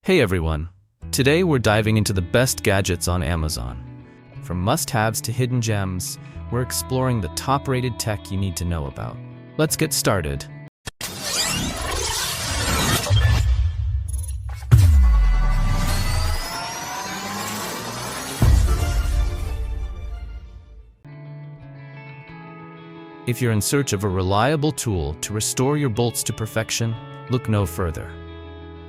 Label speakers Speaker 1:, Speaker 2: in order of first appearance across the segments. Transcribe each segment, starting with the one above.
Speaker 1: Hey everyone! Today we're diving into the best gadgets on Amazon. From must-haves to hidden gems, we're exploring the top-rated tech you need to know about. Let's get started. If you're in search of a reliable tool to restore your bolts to perfection, look no further.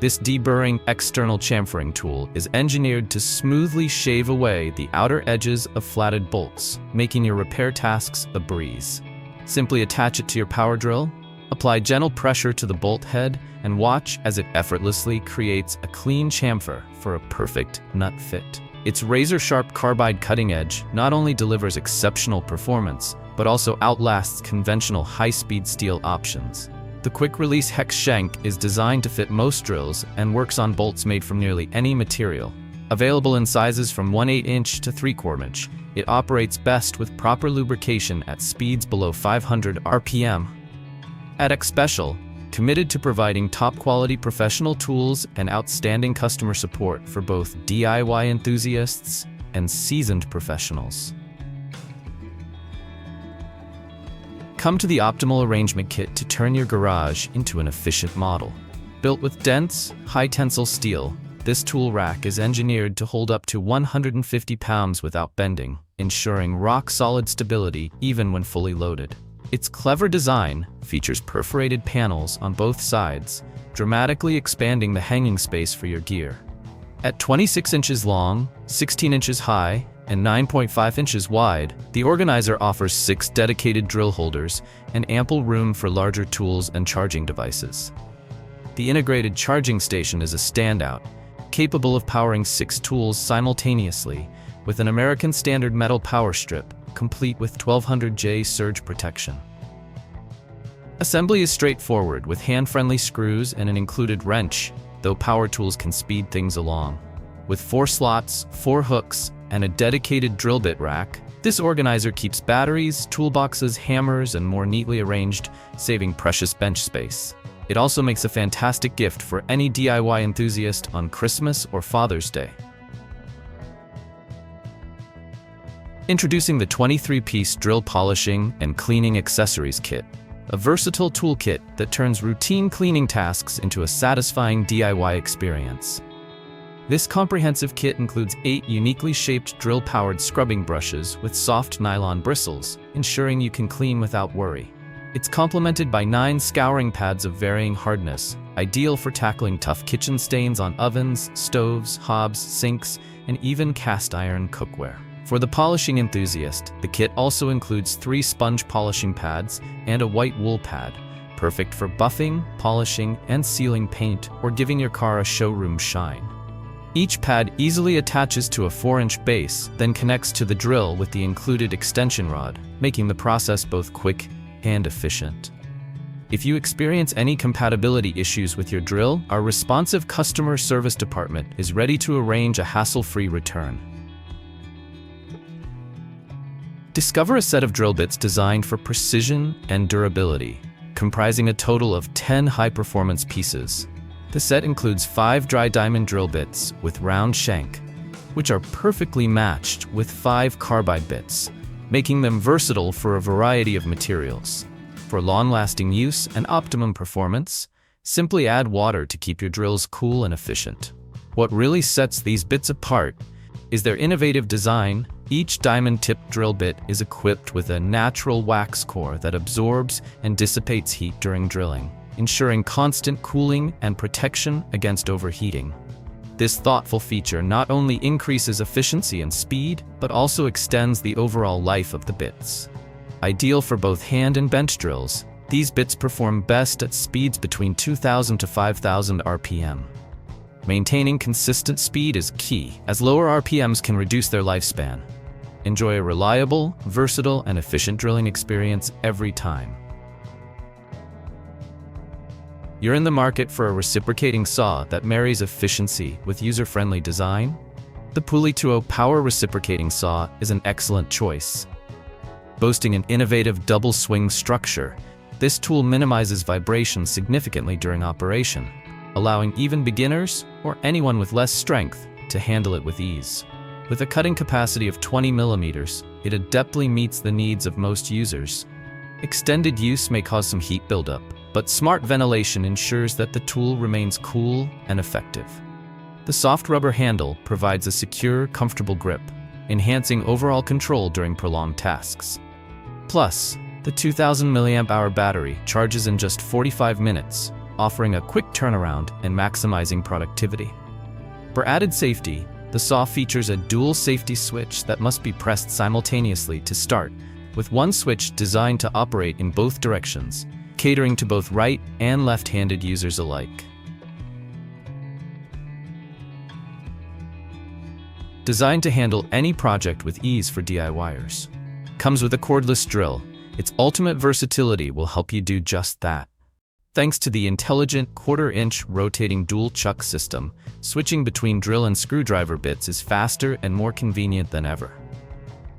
Speaker 1: This deburring external chamfering tool is engineered to smoothly shave away the outer edges of flatted bolts, making your repair tasks a breeze. Simply attach it to your power drill, apply gentle pressure to the bolt head, and watch as it effortlessly creates a clean chamfer for a perfect nut fit. Its razor-sharp carbide cutting edge not only delivers exceptional performance, but also outlasts conventional high-speed steel options. The quick-release hex shank is designed to fit most drills and works on bolts made from nearly any material. Available in sizes from 1/8 inch to 3/4 inch, it operates best with proper lubrication at speeds below 500 RPM. At X Special, committed to providing top-quality professional tools and outstanding customer support for both DIY enthusiasts and seasoned professionals. Come to the optimal arrangement kit to turn your garage into an efficient model. Built with dense, high-tensile steel, this tool rack is engineered to hold up to 150 pounds without bending, ensuring rock-solid stability even when fully loaded. Its clever design features perforated panels on both sides, dramatically expanding the hanging space for your gear. At 26 inches long, 16 inches high, and 9.5 inches wide, the organizer offers 6 dedicated drill holders and ample room for larger tools and charging devices. The integrated charging station is a standout, capable of powering 6 tools simultaneously, with an American standard metal power strip, complete with 1200J surge protection. Assembly is straightforward with hand-friendly screws and an included wrench, though power tools can speed things along. With 4 slots, 4 hooks, and a dedicated drill bit rack, this organizer keeps batteries, toolboxes, hammers, and more neatly arranged, saving precious bench space. It also makes a fantastic gift for any DIY enthusiast on Christmas or Father's Day. Introducing the 23-piece drill polishing and cleaning accessories kit, a versatile toolkit that turns routine cleaning tasks into a satisfying DIY experience. This comprehensive kit includes 8 uniquely shaped drill-powered scrubbing brushes with soft nylon bristles, ensuring you can clean without worry. It's complemented by 9 scouring pads of varying hardness, ideal for tackling tough kitchen stains on ovens, stoves, hobs, sinks, and even cast iron cookware. For the polishing enthusiast, the kit also includes 3 sponge polishing pads and a white wool pad, perfect for buffing, polishing, and sealing paint or giving your car a showroom shine. Each pad easily attaches to a 4-inch base, then connects to the drill with the included extension rod, making the process both quick and efficient. If you experience any compatibility issues with your drill, our responsive customer service department is ready to arrange a hassle-free return. Discover a set of drill bits designed for precision and durability, comprising a total of 10 high-performance pieces. The set includes 5 dry diamond drill bits with round shank, which are perfectly matched with 5 carbide bits, making them versatile for a variety of materials. For long-lasting use and optimum performance, simply add water to keep your drills cool and efficient. What really sets these bits apart is their innovative design. Each diamond-tipped drill bit is equipped with a natural wax core that absorbs and dissipates heat during drilling, ensuring constant cooling and protection against overheating. This thoughtful feature not only increases efficiency and speed, but also extends the overall life of the bits. Ideal for both hand and bench drills, these bits perform best at speeds between 2,000 to 5,000 RPM. Maintaining consistent speed is key, as lower RPMs can reduce their lifespan. Enjoy a reliable, versatile, and efficient drilling experience every time. You're in the market for a reciprocating saw that marries efficiency with user-friendly design? The PULITUO Power Reciprocating Saw is an excellent choice. Boasting an innovative double-swing structure, this tool minimizes vibration significantly during operation. allowing even beginners or anyone with less strength to handle it with ease. With a cutting capacity of 20 millimeters, it adeptly meets the needs of most users. Extended use may cause some heat buildup, but smart ventilation ensures that the tool remains cool and effective. The soft rubber handle provides a secure, comfortable grip, enhancing overall control during prolonged tasks. Plus, the 2000 mAh battery charges in just 45 minutes, offering a quick turnaround and maximizing productivity. For added safety, the saw features a dual safety switch that must be pressed simultaneously to start, with one switch designed to operate in both directions, catering to both right and left-handed users alike. Designed to handle any project with ease for DIYers. Comes with a cordless drill. Its ultimate versatility will help you do just that. Thanks to the intelligent quarter-inch rotating dual chuck system, switching between drill and screwdriver bits is faster and more convenient than ever.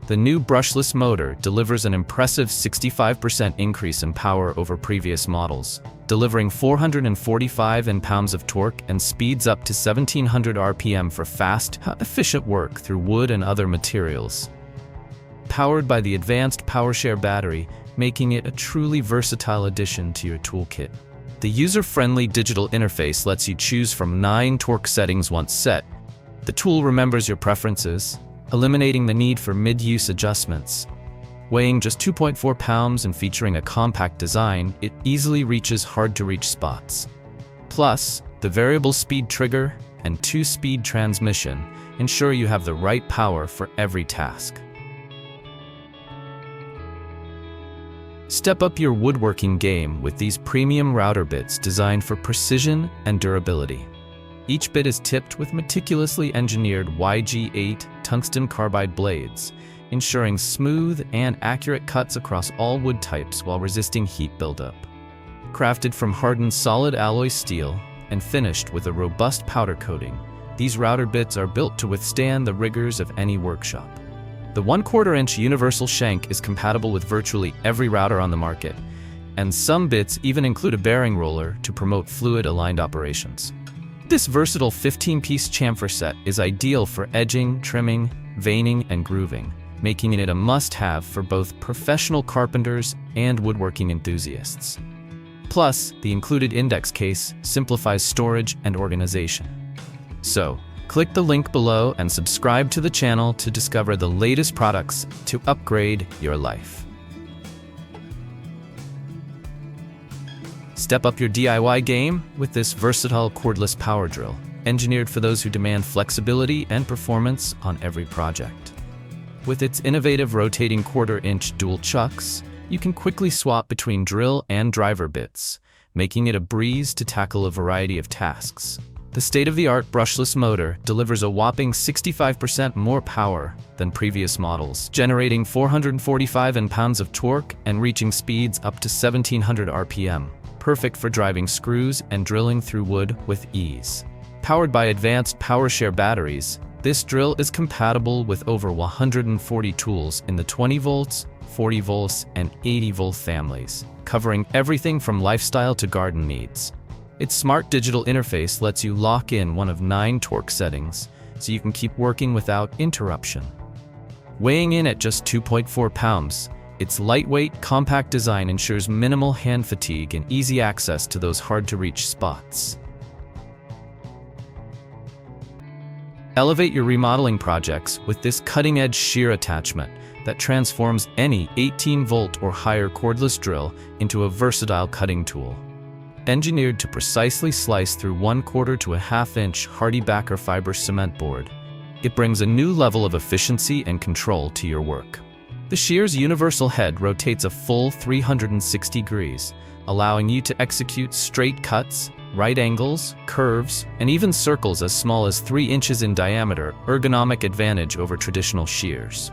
Speaker 1: The new brushless motor delivers an impressive 65% increase in power over previous models, delivering 445 pounds of torque and speeds up to 1700 RPM for fast, efficient work through wood and other materials. Powered by the advanced PowerShare battery, making it a truly versatile addition to your toolkit. The user-friendly digital interface lets you choose from 9 torque settings once set. The tool remembers your preferences, eliminating the need for mid-use adjustments. Weighing just 2.4 pounds and featuring a compact design, it easily reaches hard-to-reach spots. Plus, the variable speed trigger and 2-speed transmission ensure you have the right power for every task. Step up your woodworking game with these premium router bits designed for precision and durability. Each bit is tipped with meticulously engineered YG8 tungsten carbide blades, ensuring smooth and accurate cuts across all wood types while resisting heat buildup. Crafted from hardened solid alloy steel and finished with a robust powder coating, these router bits are built to withstand the rigors of any workshop. The 1/4-inch universal shank is compatible with virtually every router on the market, and some bits even include a bearing roller to promote fluid-aligned operations. This versatile 15-piece chamfer set is ideal for edging, trimming, veining, and grooving, making it a must-have for both professional carpenters and woodworking enthusiasts. Plus, the included index case simplifies storage and organization. So, click the link below and subscribe to the channel to discover the latest products to upgrade your life. Step up your DIY game with this versatile cordless power drill, engineered for those who demand flexibility and performance on every project. With its innovative rotating 1/4-inch dual chucks, you can quickly swap between drill and driver bits, making it a breeze to tackle a variety of tasks. The state-of-the-art brushless motor delivers a whopping 65% more power than previous models, generating 445 pounds of torque and reaching speeds up to 1700 RPM, perfect for driving screws and drilling through wood with ease. Powered by advanced PowerShare batteries, this drill is compatible with over 140 tools in the 20 volts, 40 volts, and 80 volt families, covering everything from lifestyle to garden needs. Its smart digital interface lets you lock in one of 9 torque settings, so you can keep working without interruption. Weighing in at just 2.4 pounds, its lightweight, compact design ensures minimal hand fatigue and easy access to those hard-to-reach spots. Elevate your remodeling projects with this cutting-edge shear attachment that transforms any 18-volt or higher cordless drill into a versatile cutting tool. Engineered to precisely slice through 1/4 to a 1/2-inch HardieBacker fiber cement board, it brings a new level of efficiency and control to your work. The shear's universal head rotates a full 360 degrees, allowing you to execute straight cuts, right angles, curves, and even circles as small as 3 inches in diameter, ergonomic advantage over traditional shears.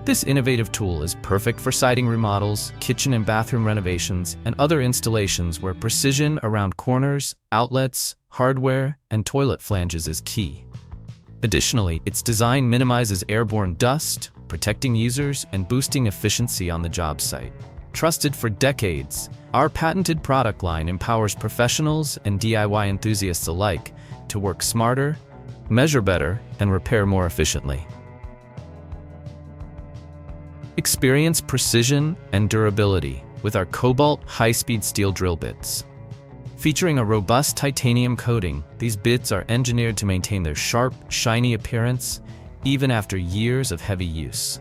Speaker 1: This innovative tool is perfect for siding remodels, kitchen and bathroom renovations, and other installations where precision around corners, outlets, hardware, and toilet flanges is key. Additionally, its design minimizes airborne dust, protecting users and boosting efficiency on the job site. Trusted for decades, our patented product line empowers professionals and DIY enthusiasts alike to work smarter, measure better, and repair more efficiently. Experience precision and durability with our Cobalt high-speed steel drill bits. Featuring a robust titanium coating, these bits are engineered to maintain their sharp, shiny appearance even after years of heavy use.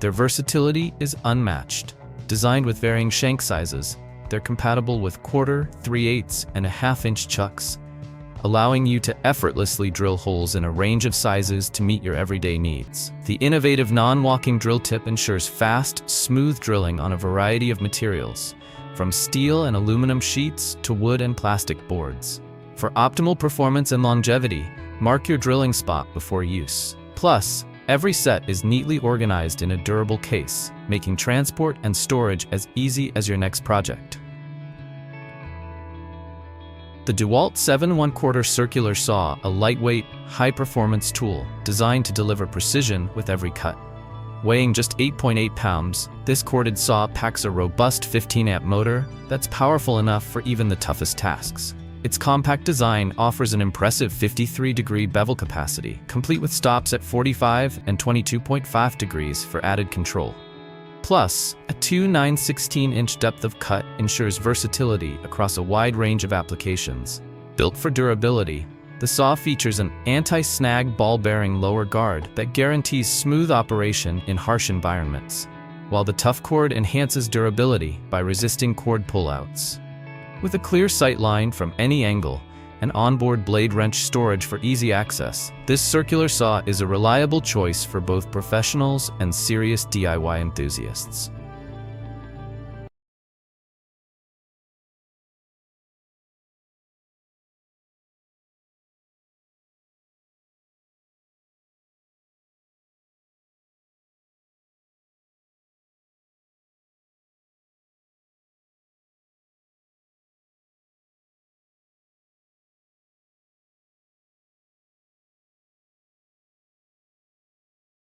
Speaker 1: Their versatility is unmatched. Designed with varying shank sizes, they're compatible with 1/4, 3/8, and 1/2-inch chucks, allowing you to effortlessly drill holes in a range of sizes to meet your everyday needs. The innovative non-walking drill tip ensures fast, smooth drilling on a variety of materials, from steel and aluminum sheets to wood and plastic boards. For optimal performance and longevity, mark your drilling spot before use. Plus, every set is neatly organized in a durable case, making transport and storage as easy as your next project. The DeWalt 7¼ circular saw, a lightweight, high-performance tool designed to deliver precision with every cut. Weighing just 8.8 pounds, this corded saw packs a robust 15-amp motor that's powerful enough for even the toughest tasks. Its compact design offers an impressive 53-degree bevel capacity, complete with stops at 45 and 22.5 degrees for added control. Plus, a 2 9/16-inch depth of cut ensures versatility across a wide range of applications. Built for durability, the saw features an anti-snag ball-bearing lower guard that guarantees smooth operation in harsh environments, while the tough cord enhances durability by resisting cord pullouts. With a clear sight line from any angle and onboard blade wrench storage for easy access, this circular saw is a reliable choice for both professionals and serious DIY enthusiasts.